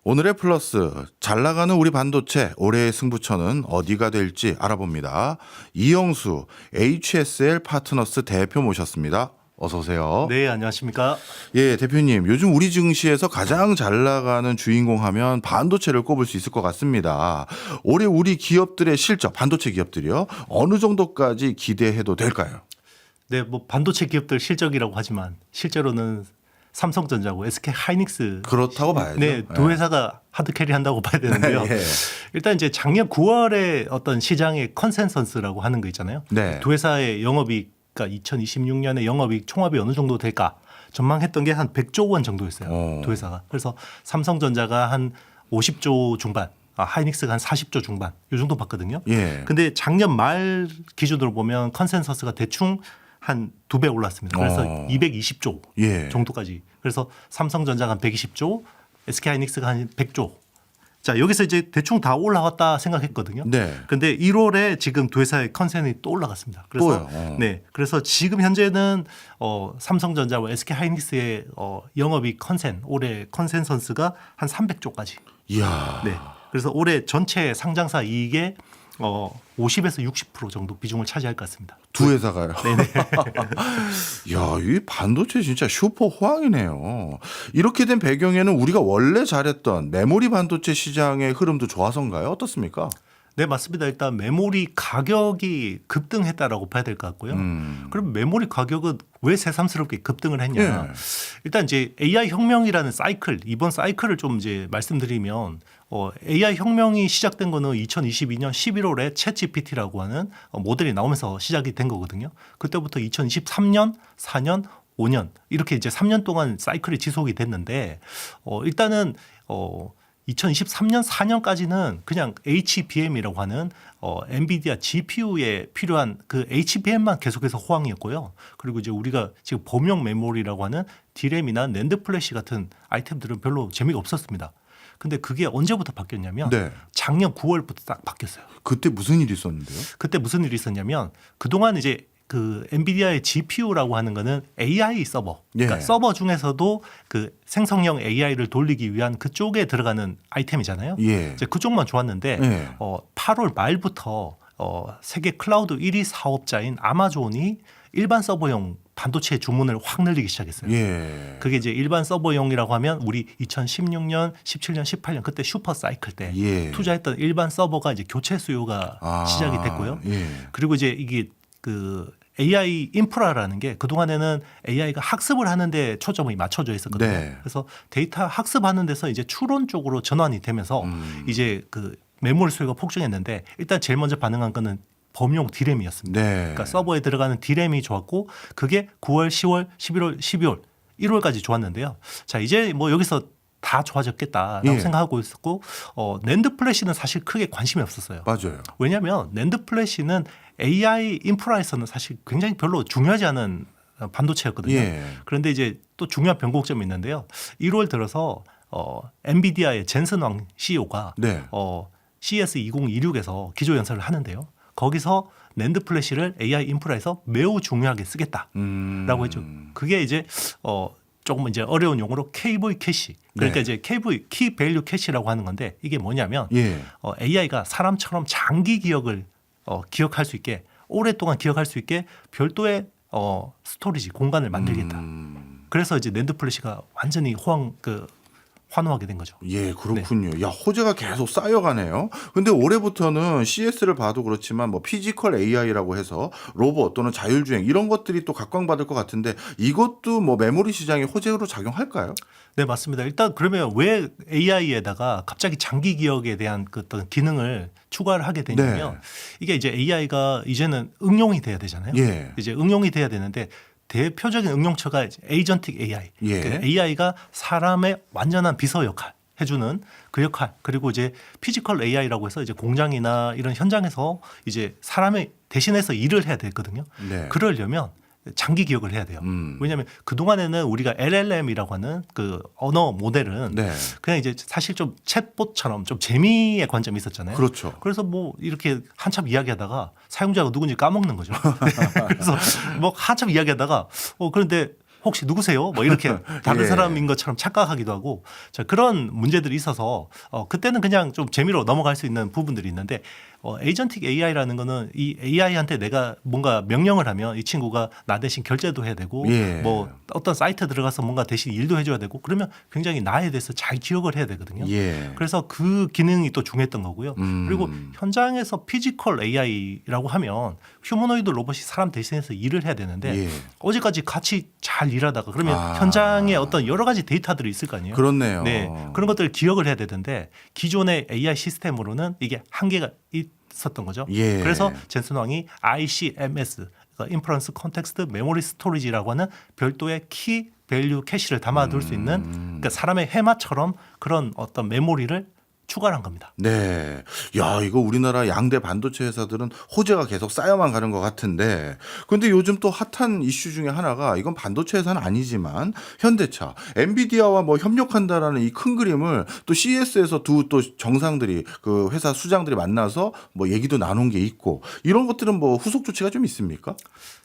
오늘의 플러스, 잘 나가는 우리 반도체 올해의 승부처는 어디가 될지 알아봅니다. 이영수 HSL 파트너스 대표 모셨습니다. 어서 오세요. 네, 안녕하십니까. 예, 대표님, 요즘 우리 증시에서 가장 잘 나가는 주인공 하면 반도체를 꼽을 수 있을 것 같습니다. 올해 우리 기업들의 실적, 반도체 기업들이요, 어느 정도까지 기대해도 될까요? 네, 뭐 반도체 기업들 실적이라고 하지만 실제로는 삼성전자고 SK 하이닉스 그렇다고 봐야죠. 네, 두 회사가 하드캐리 한다고 봐야 되는데요. 예. 일단 이제 작년 9월에 어떤 시장의 컨센서스라고 하는 거 있잖아요. 네. 두 회사의 영업이익, 그러니까 2026년에 영업이익 총합이 어느 정도 될까 전망했던 게 한 100조 원 정도였어요. 두 회사가. 그래서 삼성전자가 한 50조 중반, 하이닉스가 한 40조 중반 이 정도 봤거든요. 예. 근데 작년 말 기준으로 보면 컨센서스가 대충 한 2배 올랐습니다. 그래서 220조 예. 정도까지. 그래서 삼성전자가 한 120조, SK하이닉스가 한 100조. 자, 여기서 이제 대충 다 올라갔다 생각했거든요. 네. 근데 1월에 지금 두 회사의 컨센이 또 올라갔습니다. 그래서 또요? 네. 그래서 지금 현재는 삼성전자와 SK하이닉스의 영업이익 컨센, 올해 컨센서스가 한 300조까지. 이야. 네. 그래서 올해 전체 상장사 이익의 50에서 60% 정도 비중을 차지할 것 같습니다. 두 회사가요. 네네. 야, 이 반도체 진짜 슈퍼 호황이네요. 이렇게 된 배경에는 우리가 원래 잘했던 메모리 반도체 시장의 흐름도 좋아서인가요? 어떻습니까? 네, 맞습니다. 일단 메모리 가격이 급등했다라고 봐야 될 것 같고요. 그럼 메모리 가격은 왜 새삼스럽게 급등을 했냐? 예. 일단 이제 AI 혁명이라는 사이클, 이번 사이클을 좀 이제 말씀드리면 AI 혁명이 시작된 거는 2022년 11월에 챗GPT라고 하는 모델이 나오면서 시작이 된 거거든요. 그때부터 2023년, 4년, 5년 이렇게 이제 3년 동안 사이클이 지속이 됐는데 일단은 2023년 4년까지는 그냥 HBM이라고 하는 엔비디아 GPU에 필요한 그 HBM만 계속해서 호황이었고요. 그리고 이제 우리가 지금 범용 메모리라고 하는 D램이나 낸드 플래시 같은 아이템들은 별로 재미가 없었습니다. 근데 그게 언제부터 바뀌었냐면 네. 작년 9월부터 딱 바뀌었어요. 그때 무슨 일이 있었는데요? 그때 무슨 일이 있었냐면 그동안 이제 그 엔비디아의 GPU라고 하는 거는 AI 서버, 그러니까 예. 서버 중에서도 그 생성형 AI를 돌리기 위한 그쪽에 들어가는 아이템이잖아요. 예. 이제 그쪽만 좋았는데 예. 8월 말부터 세계 클라우드 1위 사업자인 아마존이 일반 서버용 반도체 주문을 확 늘리기 시작했어요. 예. 그게 이제 일반 서버용이라고 하면 우리 2016년, 17년, 18년 그때 슈퍼 사이클 때 예. 투자했던 일반 서버가 이제 교체 수요가 시작이 됐고요. 예. 그리고 이제 이게 그 AI 인프라라는 게 그동안에는 AI가 학습을 하는데 초점이 맞춰져 있었거든요. 네. 그래서 데이터 학습하는 데서 이제 추론 쪽으로 전환이 되면서 이제 그 메모리 수요가 폭증했는데 일단 제일 먼저 반응한 거는 범용 D램이었습니다. 네. 그러니까 서버에 들어가는 D램이 좋았고 그게 9월, 10월, 11월, 12월, 1월까지 좋았는데요. 자, 이제 뭐 여기서 다 좋아졌겠다라고 예. 생각하고 있었고 낸드 플래시는 사실 크게 관심이 없었어요. 맞아요. 왜냐하면 낸드 플래시는 AI 인프라에서는 사실 굉장히 별로 중요하지 않은 반도체였거든요. 예. 그런데 이제 또 중요한 변곡점이 있는데요. 1월 들어서 엔비디아의 젠슨 왕 CEO가 네. CES 2026에서 기조연설을 하는데요. 거기서 낸드 플래시를 AI 인프라에서 매우 중요하게 쓰겠다라고 했죠. 그게 이제 조금 이제 어려운 용어로 KV 캐시. 그러니까 네. 이제 KV 키 밸류 캐시라고 하는 건데 이게 뭐냐면 예. AI가 사람처럼 장기 기억을 기억할 수 있게 오랫동안 기억할 수 있게 별도의 스토리지 공간을 만들겠다. 그래서 이제 낸드 플래시가 완전히 환호하게 된 거죠. 예, 그렇군요. 야, 호재가 계속 쌓여가네요. 근데 올해부터는 CS를 봐도 그렇지만 뭐 피지컬 AI라고 해서 로봇 또는 자율주행 이런 것들이 또 각광받을 것 같은데 이것도 뭐 메모리 시장에 호재로 작용할까요? 네, 맞습니다. 일단 그러면 왜 AI에다가 갑자기 장기 기억에 대한 그 어떤 기능을 추가를 하게 되냐면 네. 이게 이제 AI가 이제는 응용이 돼야 되잖아요. 예. 이제 응용이 돼야 되는데 대표적인 응용처가 에이전틱 AI. 예. 그러니까 AI가 사람의 완전한 비서 역할 해주는 그 역할 그리고 이제 피지컬 AI라고 해서 이제 공장이나 이런 현장에서 이제 사람의 대신해서 일을 해야 되거든요. 네. 그러려면 장기 기억을 해야 돼요. 왜냐하면 그동안에는 우리가 LLM이라고 하는 그 언어 모델은 네. 그냥 이제 사실 좀 챗봇처럼 좀 재미의 관점이 있었잖아요. 그렇죠. 그래서 뭐 이렇게 한참 이야기하다가 사용자가 누군지 까먹는 거죠. 그래서 뭐 한참 이야기하다가 그런데 혹시 누구세요? 뭐 이렇게 다른 예. 사람인 것처럼 착각하기도 하고 자, 그런 문제들이 있어서 그때는 그냥 좀 재미로 넘어갈 수 있는 부분들이 있는데 에이전틱 AI라는 거는 이 AI한테 내가 뭔가 명령을 하면 이 친구가 나 대신 결제도 해야 되고 예. 뭐 어떤 사이트 들어가서 뭔가 대신 일도 해줘야 되고 그러면 굉장히 나에 대해서 잘 기억을 해야 되거든요. 예. 그래서 그 기능이 또 중요했던 거고요. 음. 그리고 현장에서 피지컬 AI라고 하면 휴머노이드 로봇이 사람 대신해서 일을 해야 되는데 예. 어제까지 같이 잘 일하다가 그러면 아. 현장에 어떤 여러 가지 데이터들이 있을 거 아니에요. 그렇네요. 네, 그런 것들을 기억을 해야 되는데 기존의 AI 시스템으로는 이게 한계가 있었던 거죠. 예. 그래서 젠슨 왕이 ICMS, 그러니까 Inference Context Memory Storage라고 하는 별도의 키 밸류 캐시를 담아둘 수 있는 그러니까 사람의 해마처럼 그런 어떤 메모리를 추가한 겁니다. 네. 야, 이거 우리나라 양대 반도체 회사들은 호재가 계속 쌓여만 가는 것 같은데. 근데 요즘 또 핫한 이슈 중에 하나가 이건 반도체 회사는 아니지만 현대차, 엔비디아와 뭐 협력한다라는 이 큰 그림을 또 CES에서 두 또 정상들이 그 회사 수장들이 만나서 뭐 얘기도 나눈 게 있고 이런 것들은 뭐 후속 조치가 좀 있습니까?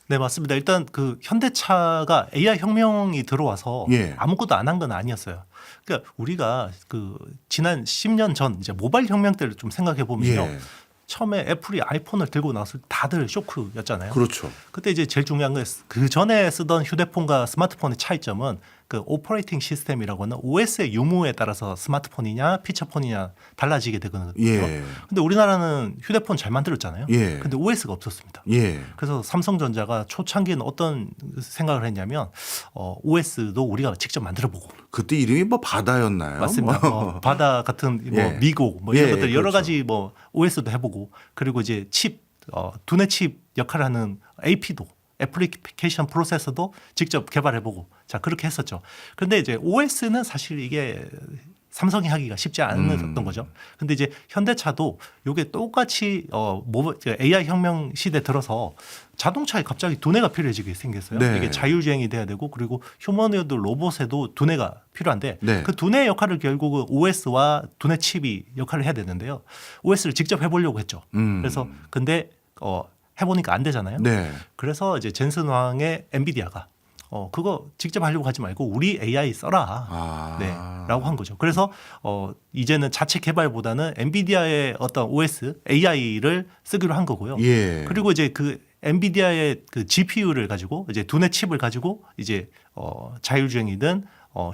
네, 맞습니다. 일단 그 현대차가 AI 혁명이 들어와서 예. 아무것도 안 한 건 아니었어요. 그러니까 우리가 그 지난 10년 전 이제 모바일 혁명 때를 좀 생각해 보면요. 예. 처음에 애플이 아이폰을 들고 나왔을 때 다들 쇼크였잖아요. 그렇죠. 그때 이제 제일 중요한 건 그 전에 쓰던 휴대폰과 스마트폰의 차이점은 그 오퍼레이팅 시스템이라고 하는 OS의 유무에 따라서 스마트폰이냐 피처폰이냐 달라지게 되거든요. 예. 근데 우리나라는 휴대폰 잘 만들었잖아요. 예. 근데 OS가 없었습니다. 예. 그래서 삼성전자가 초창기에는 어떤 생각을 했냐면 OS도 우리가 직접 만들어보고 그때 이름이 뭐 바다였나요? 맞습니다. 바다 같은 뭐 예. 미고 뭐 이런 예, 것들 여러 그렇죠. 가지 뭐 OS도 해보고 그리고 이제 칩 두뇌 칩 역할을 하는 AP도 애플리케이션 프로세서도 직접 개발해보고 자 그렇게 했었죠. 그런데 이제 OS는 사실 이게 삼성이 하기가 쉽지 않았던 거죠. 근데 이제 현대차도 이게 똑같이 AI 혁명 시대 들어서 자동차에 갑자기 두뇌가 필요해지게 생겼어요. 네. 이게 자율주행이 돼야 되고 그리고 휴머노이드 로봇에도 두뇌가 필요한데 네. 그 두뇌 역할을 결국은 OS와 두뇌 칩이 역할을 해야 되는데요. OS를 직접 해보려고 했죠. 그래서 근데 해보니까 안 되잖아요. 네. 그래서 이제 젠슨 왕의 엔비디아가 그거 직접 하려고 하지 말고 우리 AI 써라. 아. 네, 라고 한 거죠. 그래서 이제는 자체 개발보다는 엔비디아의 어떤 OS, AI를 쓰기로 한 거고요. 예. 그리고 이제 그 엔비디아의 그 GPU를 가지고 이제 두뇌 칩을 가지고 이제 자율주행이든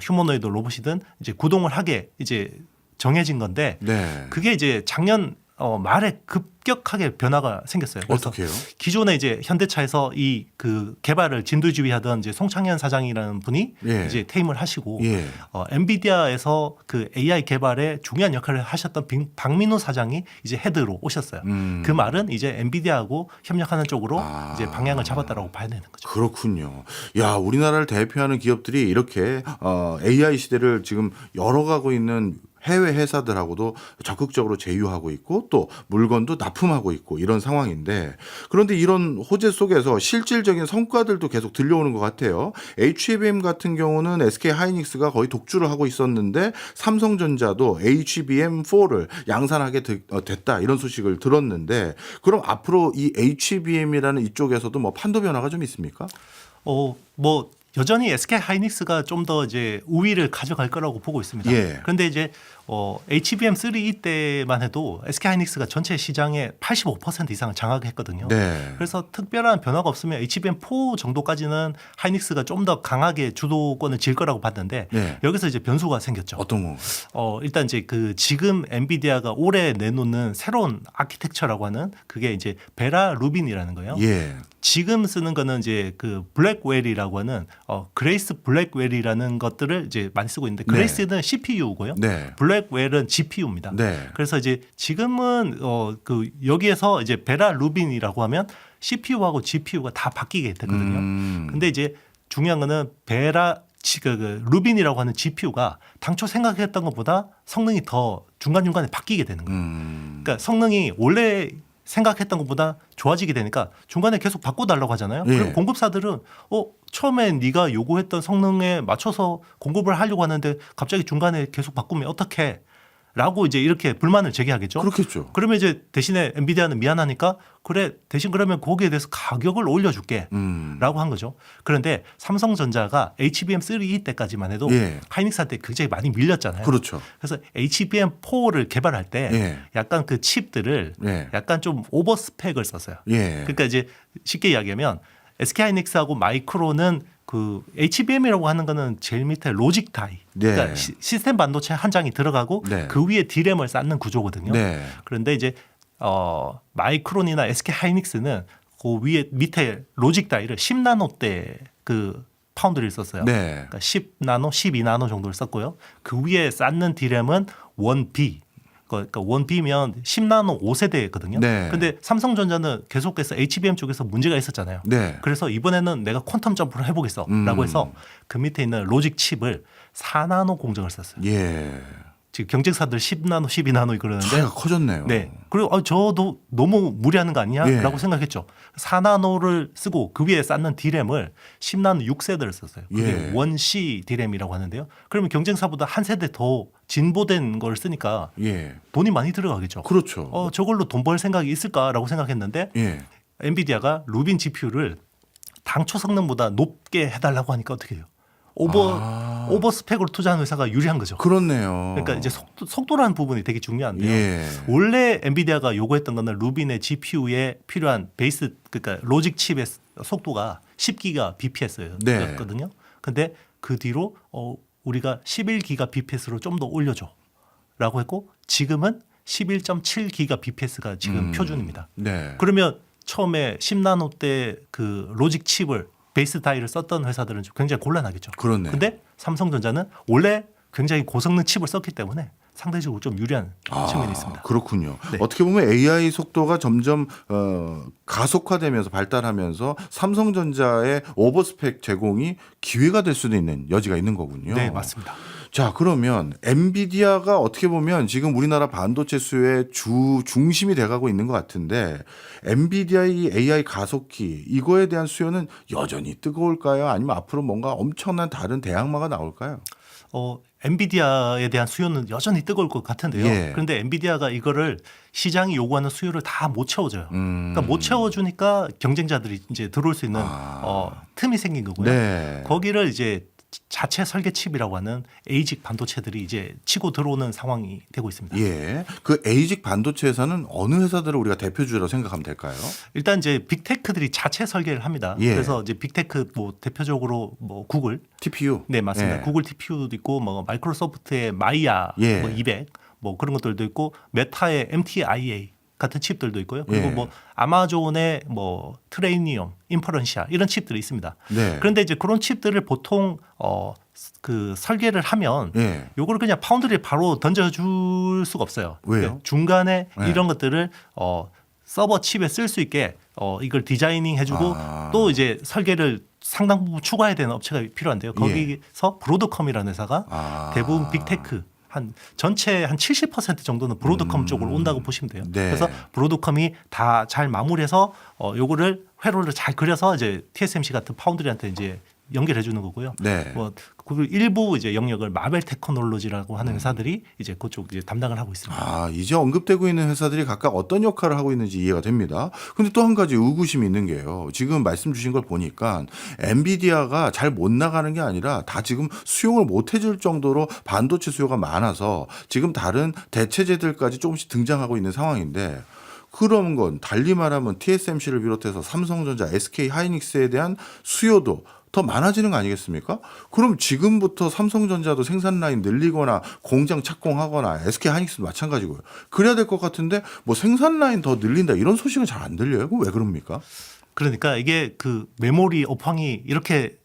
휴머노이드 로봇이든 이제 구동을 하게 이제 정해진 건데 네. 그게 이제 작년 말에 급격하게 변화가 생겼어요. 그래서 어떻게요? 기존에 이제 현대차에서 이 그 개발을 진두지휘하던 이제 송창현 사장이라는 분이 예. 이제 퇴임을 하시고 예. 엔비디아에서 그 AI 개발에 중요한 역할을 하셨던 박민우 사장이 이제 헤드로 오셨어요. 그 말은 이제 엔비디아하고 협력하는 쪽으로 이제 방향을 잡았다라고 봐야 되는 거죠. 그렇군요. 야, 우리나라를 대표하는 기업들이 이렇게 AI 시대를 지금 열어가고 있는 해외 회사들하고도 적극적으로 제휴하고 있고 또 물건도 납품하고 있고 이런 상황인데 그런데 이런 호재 속에서 실질적인 성과들도 계속 들려오는 것 같아요. HBM 같은 경우는 SK 하이닉스가 거의 독주를 하고 있었는데 삼성전자도 HBM4를 양산하게 됐다 이런 소식을 들었는데 그럼 앞으로 이 HBM이라는 이쪽에서도 뭐 판도 변화가 좀 있습니까? 뭐 여전히 SK 하이닉스가 좀 더 이제 우위를 가져갈 거라고 보고 있습니다. 예. 그런데 이제 HBM3 때만 해도 SK 하이닉스가 전체 시장의 85% 이상을 장악했거든요. 네. 그래서 특별한 변화가 없으면 HBM4 정도까지는 하이닉스가 좀 더 강하게 주도권을 질 거라고 봤는데 네. 여기서 이제 변수가 생겼죠. 어떤 거? 일단 이제 그 지금 엔비디아가 올해 내놓는 새로운 아키텍처라고 하는 그게 이제 베라 루빈이라는 거예요. 예. 지금 쓰는 거는 이제 그 블랙웰이라고 하는 그레이스 블랙웰이라는 것들을 이제 많이 쓰고 있는데 그레이스는 CPU고요. 네. 블랙웰은 GPU입니다. 네. 그래서 이제 지금은 그 여기에서 이제 베라 루빈이라고 하면 CPU하고 GPU가 다 바뀌게 되거든요. 근데 이제 중요한 거는 그 루빈이라고 하는 GPU가 당초 생각했던 것보다 성능이 더 중간중간에 바뀌게 되는 거예요. 그러니까 성능이 원래 생각했던 것보다 좋아지게 되니까 중간에 계속 바꿔달라고 하잖아요. 예. 그럼 공급사들은 처음에 네가 요구했던 성능에 맞춰서 공급을 하려고 하는데 갑자기 중간에 계속 바꾸면 어떡해? 라고 이제 이렇게 불만을 제기하겠죠. 그렇겠죠. 그러면 이제 대신에 엔비디아는 미안하니까 그래 대신 그러면 거기에 대해서 가격을 올려줄게 라고 한 거죠. 그런데 삼성전자가 HBM3E 때까지만 해도 예. 하이닉스한테 굉장히 많이 밀렸잖아요. 그렇죠. 그래서 HBM4를 개발할 때 예. 약간 그 칩들을 예. 약간 좀 오버 스펙을 썼어요. 예. 그러니까 이제 쉽게 이야기하면 SK하이닉스하고 마이크론은 그 HBM이라고 하는 거는 제일 밑에 로직 다이, 네. 그러니까 시스템 반도체 한 장이 들어가고 네. 그 위에 D램을 쌓는 구조거든요. 네. 그런데 이제 마이크론이나 SK하이닉스는 그 위에 밑에 로직 다이를 10나노대 그 파운드를 썼어요. 네. 그러니까 10나노, 12나노 정도를 썼고요. 그 위에 쌓는 D램은 1B. 그러니까 1B면 10나노 5세대거든요. 네. 근데 삼성전자는 계속해서 HBM 쪽에서 문제가 있었잖아요. 네. 그래서 이번에는 내가 퀀텀 점프를 해보겠어라고 해서 그 밑에 있는 로직 칩을 4나노 공정을 썼어요. 예. 지금 경쟁사들 10나노, 12나노 그러는데 차이가 커졌네요. 네. 그리고 저도 너무 무리하는 거 아니냐라고 예. 생각했죠. 4나노를 쓰고 그 위에 쌓는 D램을 10나노 6세대를 썼어요. 그게 예. 1C D램이라고 하는데요. 그러면 경쟁사보다 한 세대 더 진보된 걸 쓰니까 예. 돈이 많이 들어가겠죠. 그렇죠. 저걸로 돈 벌 생각이 있을까라고 생각했는데 예. 엔비디아가 루빈 GPU를 당초 성능보다 높게 해달라고 하니까 어떻게 해요? 오버 스펙으로 투자한 회사가 유리한 거죠. 그렇네요. 그러니까 이제 속도라는 부분이 되게 중요한데요. 예. 원래 엔비디아가 요구했던 거는 루빈의 GPU에 필요한 베이스 그러니까 로직 칩의 속도가 10기가 bps였거든요. 근데 그 뒤로 우리가 11기가 bps로 좀 더 올려줘라고 했고 지금은 11.7기가 bps가 지금 표준입니다. 네. 그러면 처음에 10나노 때 그 로직 칩을 베이스 다이를 썼던 회사들은 좀 굉장히 곤란하겠죠. 그렇네. 근데 삼성전자는 원래 굉장히 고성능 칩을 썼기 때문에 상대적으로 좀 유리한 측면이 있습니다. 그렇군요. 네. 어떻게 보면 AI 속도가 점점 가속화되면서 발달하면서 삼성전자의 오버스펙 제공이 기회가 될 수도 있는 여지가 있는 거군요. 네, 맞습니다. 자, 그러면 엔비디아가 어떻게 보면 지금 우리나라 반도체 수요의 중심이 돼가고 있는 것 같은데 엔비디아의 AI 가속기 이거에 대한 수요는 여전히 뜨거울까요? 아니면 앞으로 뭔가 엄청난 다른 대항마가 나올까요? 엔비디아에 대한 수요는 여전히 뜨거울 것 같은데요. 예. 그런데 엔비디아가 이거를 시장이 요구하는 수요를 다 못 채워줘요. 그러니까 못 채워주니까 경쟁자들이 이제 들어올 수 있는 틈이 생긴 거고요. 네. 거기를 이제 자체 설계 칩이라고 하는 에이직 반도체들이 이제 치고 들어오는 상황이 되고 있습니다. 예. 그 에이직 반도체 회사는 어느 회사들을 우리가 대표주라고 생각하면 될까요? 일단 이제 빅테크들이 자체 설계를 합니다. 예. 그래서 이제 빅테크 뭐 대표적으로 뭐 구글, TPU. 네 맞습니다. 예. 구글 TPU도 있고 뭐 마이크로소프트의 마이야 예. 뭐 200, 뭐 그런 것들도 있고 메타의 MTIA 같은 칩들도 있고요. 그리고 예. 뭐 아마존의 뭐 트레이니엄, 인퍼런시아 이런 칩들이 있습니다. 네. 그런데 이제 그런 칩들을 보통 그 설계를 하면 예. 요거를 그냥 파운드리에 바로 던져줄 수가 없어요. 왜요? 그러니까 중간에 네. 이런 것들을 서버 칩에 쓸 수 있게 이걸 디자이닝 해주고 또 이제 설계를 상당 부분 추가해야 되는 업체가 필요한데요. 거기서 브로드컴이라는 회사가 대부분 빅테크 전체 한 70% 정도는 브로드컴 쪽으로 온다고 보시면 돼요. 네. 그래서 브로드컴이 다 잘 마무리해서 요거를 회로를 잘 그려서 이제 TSMC 같은 파운드리한테 이제 연결해 주는 거고요. 네. 뭐 그 일부 이제 영역을 마벨 테크놀로지라고 하는 회사들이 이제 그쪽 이제 담당을 하고 있습니다. 이제 언급되고 있는 회사들이 각각 어떤 역할을 하고 있는지 이해가 됩니다. 근데 또 한 가지 의구심이 있는 게요. 지금 말씀 주신 걸 보니까 엔비디아가 잘 못 나가는 게 아니라 다 지금 수용을 못 해줄 정도로 반도체 수요가 많아서 지금 다른 대체제들까지 조금씩 등장하고 있는 상황인데 그런 건 달리 말하면 TSMC를 비롯해서 삼성전자, SK 하이닉스에 대한 수요도 더 많아지는 거 아니겠습니까? 그럼 지금부터 삼성전자도 생산 라인 늘리거나 공장 착공하거나 SK 하이닉스도 마찬가지고요. 그래야 될 것 같은데 뭐 생산 라인 더 늘린다 이런 소식은 잘 안 들려요. 그거 왜 그럽니까? 그러니까 이게 그 메모리 업황이 이렇게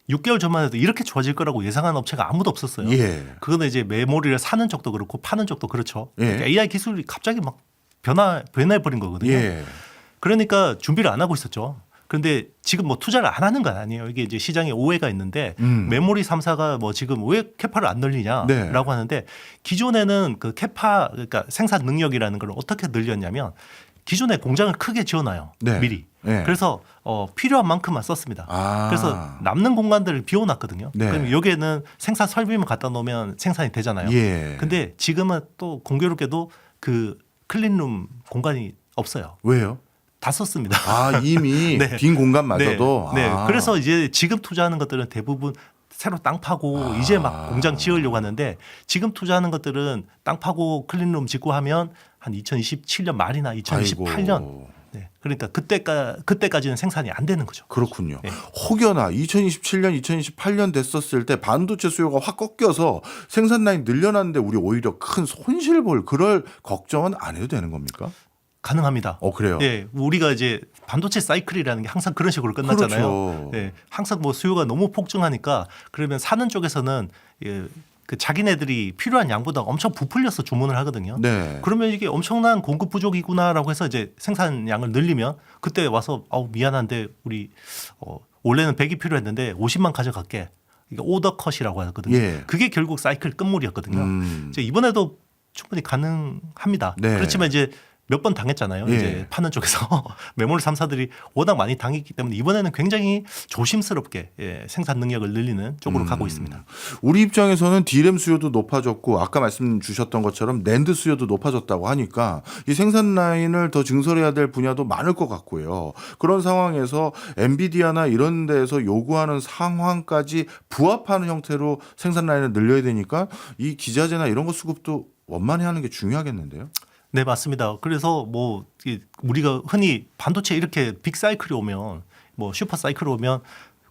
6개월 전만 해도 이렇게 좋아질 거라고 예상한 업체가 아무도 없었어요. 예. 그거는 이제 메모리를 사는 쪽도 그렇고 파는 쪽도 그렇죠. 예. 그러니까 AI 기술이 갑자기 막 변해버린 거거든요. 예. 그러니까 준비를 안 하고 있었죠. 그런데 지금 뭐 투자를 안 하는 건 아니에요. 이게 이제 시장에 오해가 있는데 메모리 3사가 뭐 지금 왜 캐파를 안 늘리냐라고 네. 하는데 기존에는 그 캐파 그러니까 생산 능력이라는 걸 어떻게 늘렸냐면 기존에 공장을 크게 지어놔요. 네. 미리. 네. 그래서 필요한 만큼만 썼습니다. 그래서 남는 공간들을 비워놨거든요. 네. 그럼 여기에는 생산 설비만 갖다 놓으면 생산이 되잖아요. 예. 근데 지금은 또 공교롭게도 그 클린룸 공간이 없어요. 왜요? 다 썼습니다. 이미 네. 빈 공간마저도. 네. 그래서 이제 지금 투자하는 것들은 대부분 새로 땅 파고 이제 막 공장 지으려고 하는데 지금 투자하는 것들은 땅 파고 클린룸 짓고 하면 한 2027년 말이나 2028년. 아이고. 네. 그러니까 그때까지는 생산이 안 되는 거죠. 그렇군요. 네. 혹여나 2027년, 2028년 됐었을 때 반도체 수요가 확 꺾여서 생산 라인 늘려놨는데 우리 오히려 큰 손실 볼 그럴 걱정은 안 해도 되는 겁니까? 가능합니다. 그래요. 네, 우리가 이제 반도체 사이클이라는 게 항상 그런 식으로 끝났잖아요. 그렇죠. 네, 항상 뭐 수요가 너무 폭증하니까 그러면 사는 쪽에서는 그 자기네들이 필요한 양보다 엄청 부풀려서 주문을 하거든요. 네. 그러면 이게 엄청난 공급 부족이구나라고 해서 이제 생산량을 늘리면 그때 와서 미안한데 우리 원래는 100이 필요했는데 50만 가져갈게. 이게 오더 컷이라고 하거든요. 예. 그게 결국 사이클 끝물이었거든요. 이제 이번에도 충분히 가능합니다. 네. 그렇지만 이제 몇 번 당했잖아요. 예. 이제 파는 쪽에서 메모리 3사들이 워낙 많이 당했기 때문에 이번에는 굉장히 조심스럽게 생산 능력을 늘리는 쪽으로 가고 있습니다. 우리 입장에서는 D램 수요도 높아졌고 아까 말씀 주셨던 것처럼 낸드 수요도 높아졌다고 하니까 이 생산 라인을 더 증설해야 될 분야도 많을 것 같고요. 그런 상황에서 엔비디아나 이런 데에서 요구하는 상황까지 부합하는 형태로 생산 라인을 늘려야 되니까 이 기자재나 이런 거 수급도 원만히 하는 게 중요하겠는데요. 네, 맞습니다. 그래서 뭐 우리가 흔히 반도체 이렇게 빅 사이클이 오면 뭐 슈퍼 사이클이 오면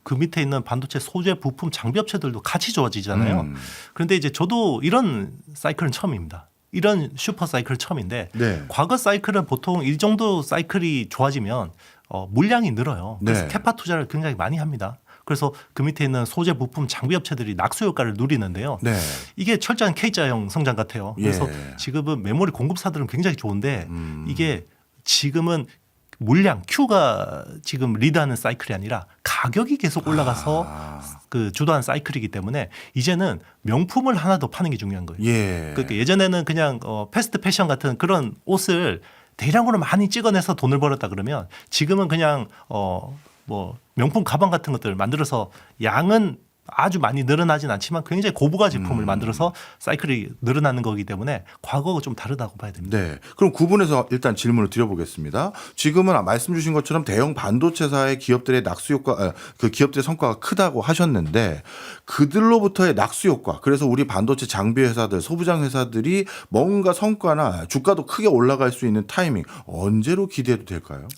그 밑에 있는 반도체 소재 부품 장비 업체들도 같이 좋아지잖아요. 그런데 이제 저도 이런 사이클은 처음입니다. 이런 슈퍼 사이클 처음인데 네. 과거 사이클은 보통 이 정도 사이클이 좋아지면 물량이 늘어요. 그래서 네. 캐파 투자를 굉장히 많이 합니다. 그래서 그 밑에 있는 소재 부품 장비 업체들이 낙수 효과를 누리는데요. 네. 이게 철저한 K자형 성장 같아요. 그래서 예. 지금은 메모리 공급사들은 굉장히 좋은데 이게 지금은 물량 Q가 지금 리드하는 사이클이 아니라 가격이 계속 올라가서 그 주도한 사이클이기 때문에 이제는 명품을 하나 더 파는 게 중요한 거예요. 예. 그러니까 예전에는 그냥 패스트 패션 같은 그런 옷을 대량으로 많이 찍어내서 돈을 벌었다 그러면 지금은 그냥 뭐 명품 가방 같은 것들을 만들어서 양은 아주 많이 늘어나진 않지만 굉장히 고부가 제품을 만들어서 사이클이 늘어나는 거기 때문에 과거가 좀 다르다고 봐야 됩니다. 네. 그럼 구분해서 일단 질문을 드려보겠습니다. 지금은 말씀 주신 것처럼 대형 반도체사의 기업들의 낙수 효과, 그 기업들의 성과가 크다고 하셨는데 그들로부터의 낙수 효과, 그래서 우리 반도체 장비 회사들, 소부장 회사들이 뭔가 성과나 주가도 크게 올라갈 수 있는 타이밍 언제로 기대해도 될까요?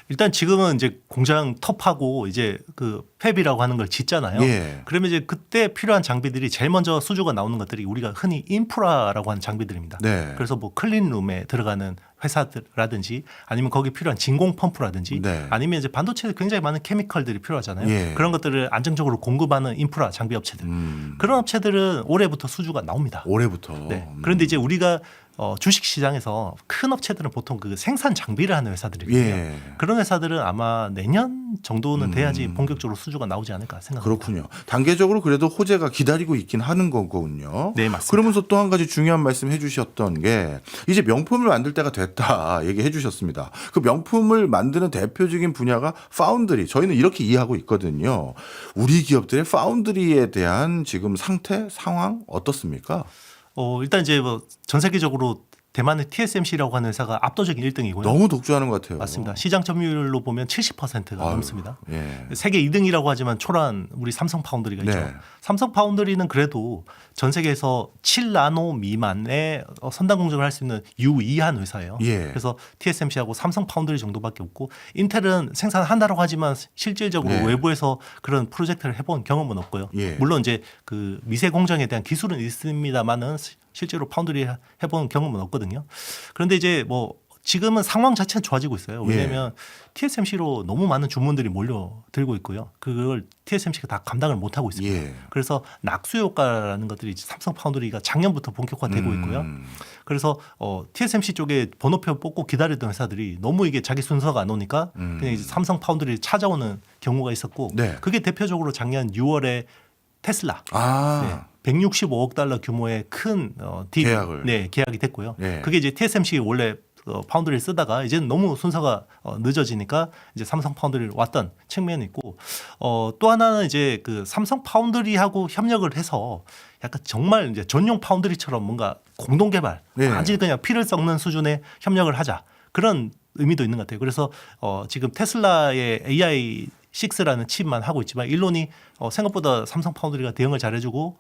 일단 지금은 이제 공장 텁하고 이제 그 팹이라고 하는 걸 짓잖아요. 예. 그러면 이제 그때 필요한 장비들이 제일 먼저 수주가 나오는 것들이 우리가 흔히 인프라라고 하는 장비들입니다. 네. 그래서 뭐 클린룸에 들어가는 회사들라든지 아니면 거기 필요한 진공 펌프라든지 네. 아니면 이제 반도체에 굉장히 많은 케미컬들이 필요하잖아요. 예. 그런 것들을 안정적으로 공급하는 인프라 장비 업체들. 그런 업체들은 올해부터 수주가 나옵니다. 올해부터. 네. 그런데 이제 우리가 주식 시장에서 큰 업체들은 보통 그 생산 장비를 하는 회사들이거든요. 예. 그런 회사들은 아마 내년 정도는 돼야지 본격적으로 수주가 나오지 않을까 생각합니다. 그렇군요. 단계적으로 그래도 호재가 기다리고 있긴 하는 거군요. 네, 맞습니다. 그러면서 또 한 가지 중요한 말씀 해주셨던 게 이제 명품을 만들 때가 됐다 얘기해 주셨습니다. 그 명품을 만드는 대표적인 분야가 파운드리. 저희는 이렇게 이해하고 있거든요. 우리 기업들의 파운드리에 대한 지금 상태, 상황 어떻습니까? 일단 이제 뭐 전 세계적으로 대만의 TSMC라고 하는 회사가 압도적인 1등이고요. 너무 독주하는 것 같아요. 맞습니다. 시장 점유율로 보면 70%가 아유, 넘습니다. 예. 세계 2등이라고 하지만 초라한 우리 삼성 파운드리가 있죠. 네. 삼성 파운드리는 그래도 전 세계에서 7나노 미만의 선단 공정을 할 수 있는 유의한 회사예요. 예. 그래서 TSMC하고 삼성 파운드리 정도밖에 없고 인텔은 생산한다고 하지만 실질적으로 네. 외부에서 그런 프로젝트를 해본 경험은 없고요. 예. 물론 이제 그 미세 공정에 대한 기술은 있습니다만은 실제로 파운드리 해본 경험은 없거든요. 그런데 이제 뭐 지금은 상황 자체는 좋아지고 있어요. 왜냐하면 TSMC로 너무 많은 주문들이 몰려들고 있고요. 그걸 TSMC가 다 감당을 못하고 있습니다. 예. 그래서 낙수 효과라는 것들이 삼성 파운드리가 작년부터 본격화되고 있고요. 그래서 TSMC 쪽에 번호표 뽑고 기다렸던 회사들이 너무 이게 자기 순서가 안 오니까 그냥 이제 삼성 파운드리를 찾아오는 경우가 있었고 네. 그게 대표적으로 작년 6월에 테슬라 아. 165억 달러 규모의 큰 딜, 계약을. 계약이 됐고요. 네. 그게 이제 TSMC 원래 파운드리를 쓰다가 이제는 너무 순서가 늦어지니까 이제 삼성 파운드리를 왔던 측면이 있고 또 하나는 이제 그 삼성 파운드리하고 협력을 해서 약간 정말 이제 전용 파운드리처럼 뭔가 공동 개발, 네. 아직 그냥 피를 섞는 수준의 협력을 하자 그런 의미도 있는 것 같아요. 그래서 지금 테슬라의 AI 6라는 칩만 하고 있지만 일론이 생각보다 삼성 파운드리가 대응을 잘해주고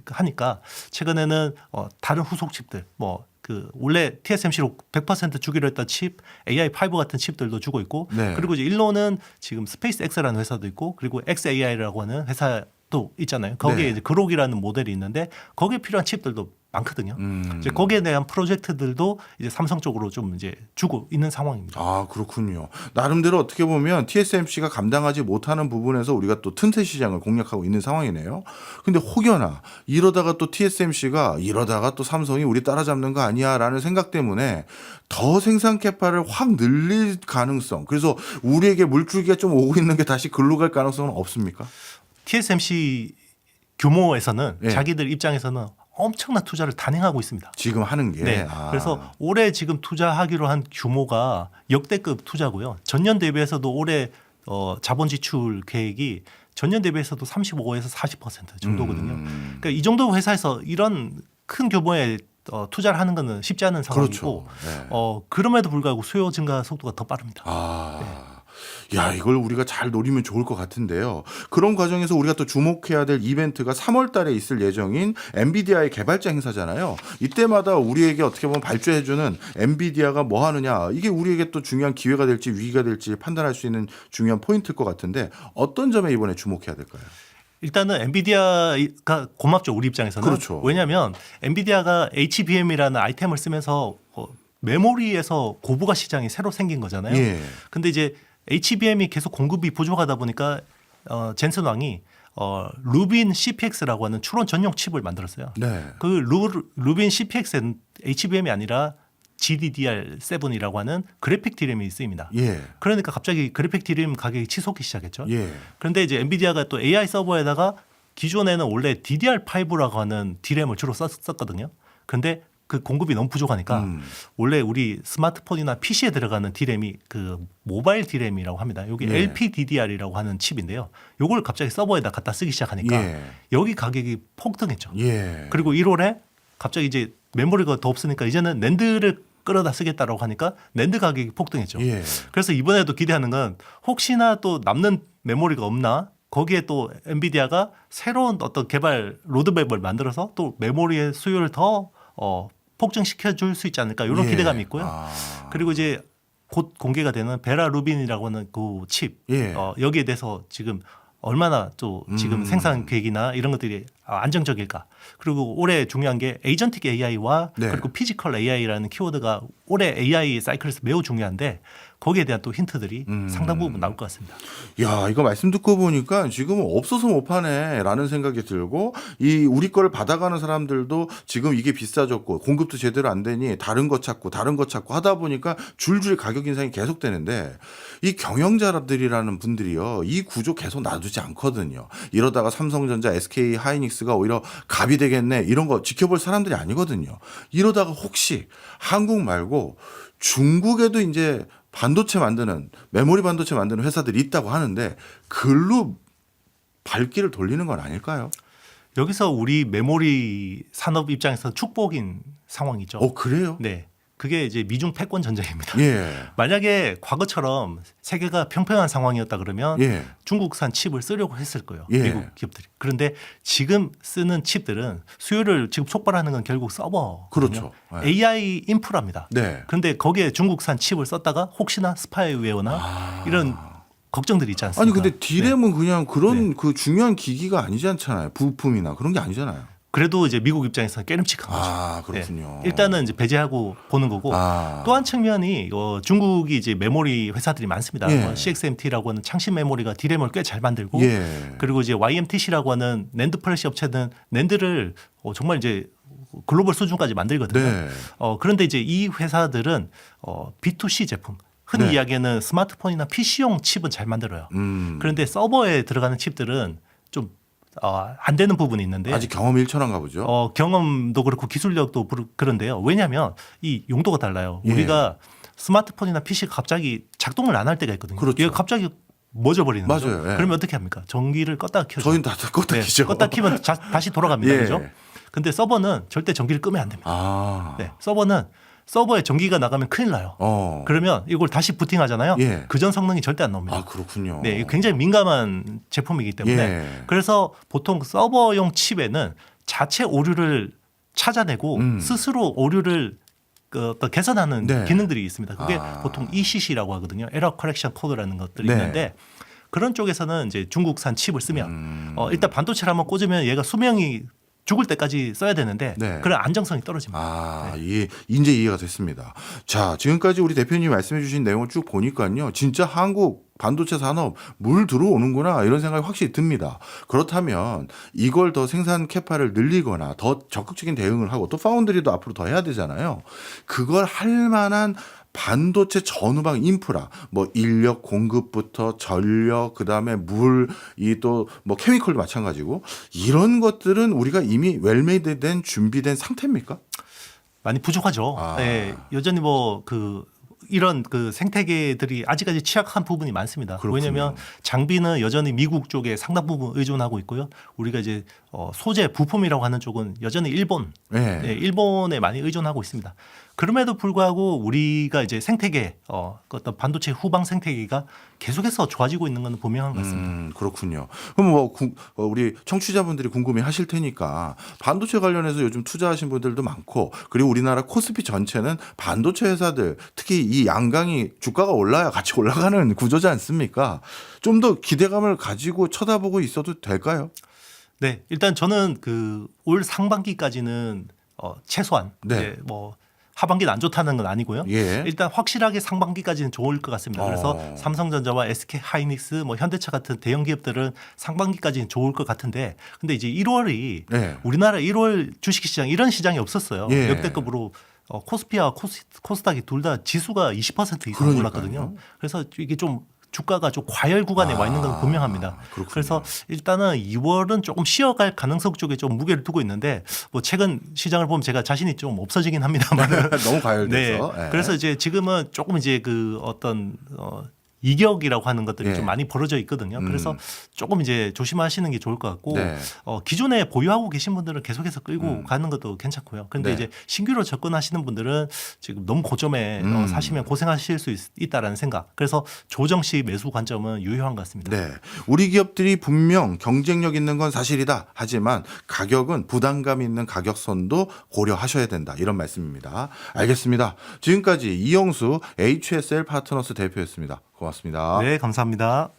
하니까 최근에는 다른 후속 칩들 뭐 그 원래 TSMC로 100% 주기로 했던 칩 AI5 같은 칩들도 주고 있고 네. 그리고 이제 일론은 지금 스페이스X라는 회사도 있고 그리고 XAI라고 하는 회사도 있잖아요. 거기에 네. 이제 그록이라는 모델이 있는데 거기에 필요한 칩들도 많거든요. 이제 거기에 대한 프로젝트들도 이제 삼성 쪽으로 좀 이제 주고 있는 상황입니다. 아, 그렇군요. 나름대로 어떻게 보면 TSMC가 감당하지 못하는 부분에서 우리가 또 틈새 시장을 공략하고 있는 상황이네요. 근데 혹여나 이러다가 또 TSMC가 이러다가 또 삼성이 우리 따라잡는 거 아니야라는 생각 때문에 더 생산 캐파를 확 늘릴 가능성. 그래서 우리에게 물줄기가 좀 오고 있는 게 다시 글로 갈 가능성은 없습니까? TSMC 규모에서는 네. 자기들 입장에서는 엄청난 투자를 단행하고 있습니다. 지금 하는 게. 네. 아. 그래서 올해 지금 투자하기로 한 규모가 역대급 투자고요. 전년 대비해서도 올해 자본 지출 계획이 전년 대비해서도 35에서 40% 정도거든요. 그러니까 이 정도 회사에서 이런 큰 규모의 투자를 하는 것은 쉽지 않은 상황이고 그렇죠. 네. 그럼에도 불구하고 수요 증가 속도가 더 빠릅니다. 야, 이걸 우리가 잘 노리면 좋을 것 같은데요. 그런 과정에서 우리가 또 주목해야 될 이벤트가 3월 달에 있을 예정인 엔비디아의 개발자 행사잖아요. 이때마다 우리에게 어떻게 보면 발주해주는 엔비디아가 뭐 하느냐, 이게 우리에게 또 중요한 기회가 될지 위기가 될지 판단할 수 있는 중요한 포인트일 것 같은데 어떤 점에 이번에 주목해야 될까요? 일단은 엔비디아가 고맙죠. 우리 입장에서는. 그렇죠. 왜냐하면 엔비디아가 HBM이라는 아이템을 쓰면서 메모리에서 고부가 시장이 새로 생긴 거잖아요. 예. 근데 이제 HBM이 계속 공급이 부족하다 보니까 젠슨 왕이 루빈 CPX라고 하는 추론 전용 칩을 만들었어요. 네. 그 루빈 CPX는 HBM이 아니라 GDDR7이라고 하는 그래픽 디램이 쓰입니다. 예. 그러니까 갑자기 그래픽 디램 가격이 치솟기 시작했죠. 예. 그런데 이제 엔비디아가 또 AI 서버에다가 기존에는 원래 DDR5라고 하는 디램을 주로 썼거든요. 근데 그 공급이 너무 부족하니까 원래 우리 스마트폰이나 PC에 들어가는 디램이 그 모바일 디램이라고 합니다. 여기 예. LPDDR이라고 하는 칩인데요. 요걸 갑자기 서버에다 갖다 쓰기 시작하니까 예. 여기 가격이 폭등했죠. 예. 그리고 1월에 갑자기 이제 메모리가 더 없으니까 이제는 낸드를 끌어다 쓰겠다라고 하니까 낸드 가격이 폭등했죠. 예. 그래서 이번에도 기대하는 건 혹시나 또 남는 메모리가 없나 거기에 또 엔비디아가 새로운 어떤 개발 로드맵을 만들어서 또 메모리의 수요를 더 폭증시켜 줄 수 있지 않을까 이런 예. 기대감이 있고요. 아. 그리고 이제 곧 공개가 되는 베라 루빈이라고 하는 그 칩 예. 여기에 대해서 지금 얼마나 또 지금 생산 계획이나 이런 것들이 안정적일까. 그리고 올해 중요한 게 에이전틱 AI와 네. 그리고 피지컬 AI라는 키워드가 올해 AI 사이클에서 매우 중요한데 거기에 대한 또 힌트들이 상당 부분 나올 것 같습니다. 야, 이거 말씀 듣고 보니까 지금 없어서 못 파네라는 생각이 들고 이 우리 거를 받아가는 사람들도 지금 이게 비싸졌고 공급도 제대로 안 되니 다른 거 찾고 하다 보니까 줄줄이 가격 인상이 계속되는데 이 경영자들이라는 분들이요, 이 구조 계속 놔두지 않거든요. 이러다가 삼성전자, SK 하이닉스가 오히려 갑이 되겠네 이런 거 지켜볼 사람들이 아니거든요. 이러다가 혹시 한국 말고 중국에도 이제 반도체 만드는 메모리 반도체 만드는 회사들이 있다고 하는데 글로 발길을 돌리는 건 아닐까요? 여기서 우리 메모리 산업 입장에서 축복인 상황이죠. 그래요? 네. 그게 이제 미중 패권 전쟁입니다. 예. 만약에 과거처럼 세계가 평평한 상황이었다 그러면 예. 중국산 칩을 쓰려고 했을 거예요. 예. 미국 기업들이. 그런데 지금 쓰는 칩들은 수요를 지금 촉발하는 건 결국 서버거든요. 그렇죠. 네. AI 인프라입니다. 네. 그런데 거기에 중국산 칩을 썼다가 혹시나 스파이웨어나 이런 걱정들이 있지 않습니까? 아니 근데 디램은 그냥 그런 네. 그 중요한 기기가 아니지 않잖아요. 부품이나 그런 게 아니잖아요. 그래도 이제 미국 입장에서는 깨름칙한 거죠. 아, 그렇군요. 네. 일단은 이제 배제하고 보는 거고 또 한 측면이 중국이 이제 메모리 회사들이 많습니다. 예. CXMT라고 하는 창신 메모리가 디램을 꽤 잘 만들고 예. 그리고 이제 YMTC라고 하는 낸드 플래시 업체는 낸드를 정말 이제 글로벌 수준까지 만들거든요. 네. 그런데 이제 이 회사들은 B2C 제품 흔히 네. 이야기하는 스마트폰이나 PC용 칩은 잘 만들어요. 그런데 서버에 들어가는 칩들은 좀 안 되는 부분이 있는데 아직 경험이 일천한가 보죠. 경험도 그렇고 기술력도 그런데요. 왜냐하면 이 용도가 달라요. 예. 우리가 스마트폰이나 PC가 갑자기 작동을 안 할 때가 있거든요. 그렇죠. 얘가 갑자기 멎어버리는 거죠. 맞아요. 예. 그러면 어떻게 합니까? 전기를 껐다가 켜죠. 저희는 다 껐다 키죠. 껐다 키면 다시 돌아갑니다. 예. 그죠? 근데 서버는 절대 전기를 끄면 안 됩니다. 아. 네, 서버에 전기가 나가면 큰일 나요. 그러면 이걸 다시 부팅하잖아요. 예. 그전 성능이 절대 안 나옵니다. 아, 그렇군요. 네, 이거 굉장히 민감한 제품이기 때문에 예. 그래서 보통 서버용 칩에는 자체 오류를 찾아내고 스스로 오류를 어떤 개선하는 네. 기능들이 있습니다. 그게 아. 보통 ECC라고 하거든요. 에러 커렉션 코드라는 것들이 네. 있는데 그런 쪽에서는 이제 중국산 칩을 쓰면 일단 반도체를 한번 꽂으면 얘가 수명이 죽을 때까지 써야 되는데 네. 그런 안정성이 떨어집니다. 아, 이제 이해가 됐습니다. 자, 지금까지 우리 대표님이 말씀해 주신 내용을 쭉 보니까요. 진짜 한국 반도체 산업 물 들어오는구나 이런 생각이 확실히 듭니다. 그렇다면 이걸 더 생산 캐파를 늘리거나 더 적극적인 대응을 하고 또 파운드리도 앞으로 더 해야 되잖아요. 그걸 할 만한 반도체 전후방 인프라, 뭐 인력 공급부터 전력, 그다음에 물, 이 또 뭐 케미컬도 마찬가지고 이런 것들은 우리가 이미 웰메이드된 준비된 상태입니까? 많이 부족하죠. 아. 네, 여전히 뭐 이런 생태계들이 아직까지 취약한 부분이 많습니다. 그렇군요. 왜냐하면 장비는 여전히 미국 쪽에 상당 부분 의존하고 있고요. 우리가 이제 소재 부품이라고 하는 쪽은 여전히 일본에 많이 의존하고 있습니다. 그럼에도 불구하고 우리가 이제 생태계 어떤 반도체 후방 생태계가 계속해서 좋아지고 있는 건 분명한 것 같습니다. 그렇군요. 그럼 뭐 우리 청취자분들이 궁금해하실 테니까 반도체 관련해서 요즘 투자하신 분들도 많고 그리고 우리나라 코스피 전체는 반도체 회사들 특히 이 양강이 주가가 올라야 같이 올라가는 구조지 않습니까? 좀 더 기대감을 가지고 쳐다보고 있어도 될까요? 네, 일단 저는 올 상반기까지는 최소한 네. 이제 뭐 하반기는 안 좋다는 건 아니고요. 예. 일단 확실하게 상반기까지는 좋을 것 같습니다. 그래서 삼성전자와 SK 하이닉스, 뭐 현대차 같은 대형 기업들은 상반기까지는 좋을 것 같은데, 근데 이제 1월이 네. 우리나라 1월 주식시장 이런 시장이 없었어요. 예. 역대급으로 코스피와 코스닥이 둘 다 지수가 20% 이상 그러니까요. 올랐거든요. 그래서 이게 좀 주가가 좀 과열 구간에 와 있는 건 분명합니다. 그렇군요. 그래서 일단은 2월은 조금 쉬어갈 가능성 쪽에 좀 무게를 두고 있는데 뭐 최근 시장을 보면 제가 자신이 좀 없어지긴 합니다만 너무 과열돼서. 네. 그래서 이제 지금은 조금 이제 어떤 이격이라고 하는 것들이 예. 좀 많이 벌어져 있거든요. 그래서 조금 이제 조심하시는 게 좋을 것 같고 네. 기존에 보유하고 계신 분들은 계속해서 끌고 가는 것도 괜찮고요. 그런데 네. 이제 신규로 접근하시는 분들은 지금 너무 고점에 사시면 고생하실 수 있다라는 생각. 그래서 조정 시 매수 관점은 유효한 것 같습니다. 네. 우리 기업들이 분명 경쟁력 있는 건 사실이다. 하지만 가격은 부담감 있는 가격선도 고려하셔야 된다. 이런 말씀입니다. 알겠습니다. 지금까지 이영수 HSL 파트너스 대표였습니다. 고맙습니다. 네, 감사합니다.